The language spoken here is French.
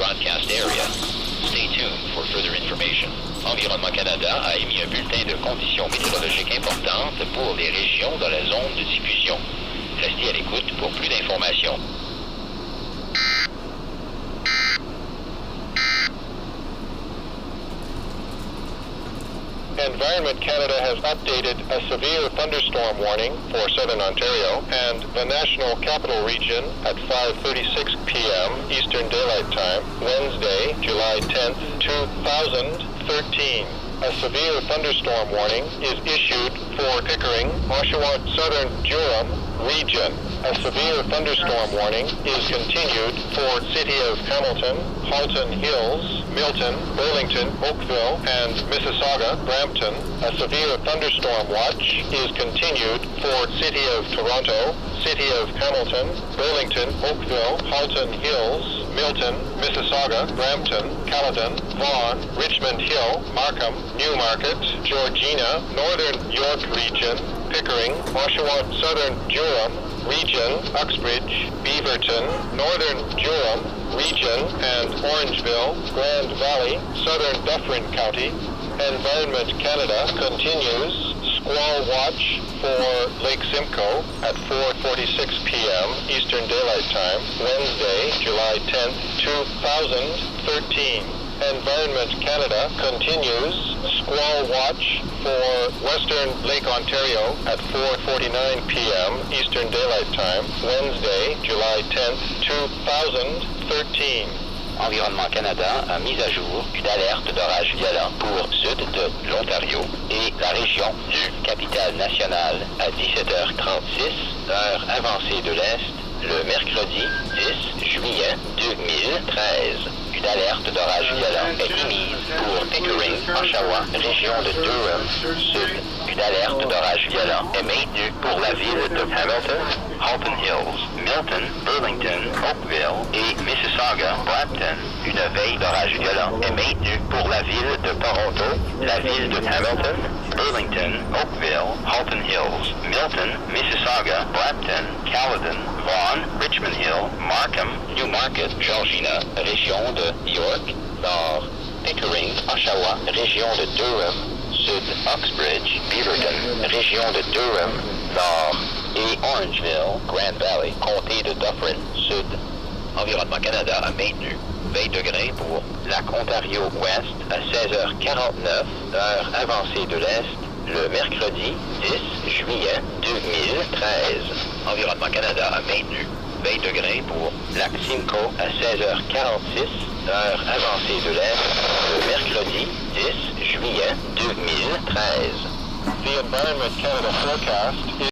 broadcast area. Stay tuned for further information. Environnement Canada a émis un bulletin de conditions météorologiques importantes pour les régions dans la zone de diffusion. Restez à l'écoute pour plus d'informations. Environment Canada has updated a severe thunderstorm warning for southern Ontario and the National Capital Region at 5:36 p.m. Eastern Daylight Time, Wednesday, July 10th, 2013. A severe thunderstorm warning is issued for Pickering, Oshawa, Southern Durham region. A severe thunderstorm warning is continued for City of Hamilton, Halton Hills, Milton, Burlington, Oakville, and Mississauga, Brampton. A severe thunderstorm watch is continued for City of Toronto, City of Hamilton, Burlington, Oakville, Halton Hills, Milton, Mississauga, Brampton, Caledon, Vaughan, Richmond Hill, Markham, Newmarket, Georgina, Northern York Region, Pickering, Oshawa, Southern Durham Region, Uxbridge, Beaverton, Northern Durham Region, and Orangeville, Grand Valley, Southern Dufferin County. Environment Canada continues squall watch for Lake Simcoe at 4:46 p.m. Eastern Daylight Time, Wednesday, July 10th, 2013. Environment Canada continues squall watch for Western Lake Ontario at 4:49 p.m. Eastern Daylight Time, Wednesday, July 10th, 2013. Environnement Canada a mis à jour une alerte d'orage violent pour sud de l'Ontario et la région du Capitale-Nationale à 17h36, heure avancée de l'Est, le mercredi 10 juillet 2013. Une alerte d'orage violent est émise pour Pickering, Oshawa, région de Durham Sud. Une alerte d'orage violent est maintenue pour la ville de Hamilton, Halton Hills, Milton, Burlington, Oakville et Mississauga, Brampton. Une veille d'orage violent est maintenue pour la ville de Toronto, la ville de Hamilton, Burlington, Oakville, Halton Hills, Milton, Mississauga, Brampton, Caledon, Vaughan, Richmond Hill, Markham, Newmarket, Georgina, région de York, Nord, Pickering, Oshawa, région de Durham, Sud, Uxbridge, Beaverton, région de Durham, Nord, et Orangeville, Grand Valley, comté de Dufferin, Sud. Environnement Canada a maintenu 20 degrés pour lac Ontario-Ouest à 16h49, heure avancée de l'Est, le mercredi 10 juillet 2013. Environnement Canada a maintenu 20 degrés pour lac Simcoe à 16h46, heure avancée de l'Est, le mercredi 10 juillet 2013. The Environment Canada forecast is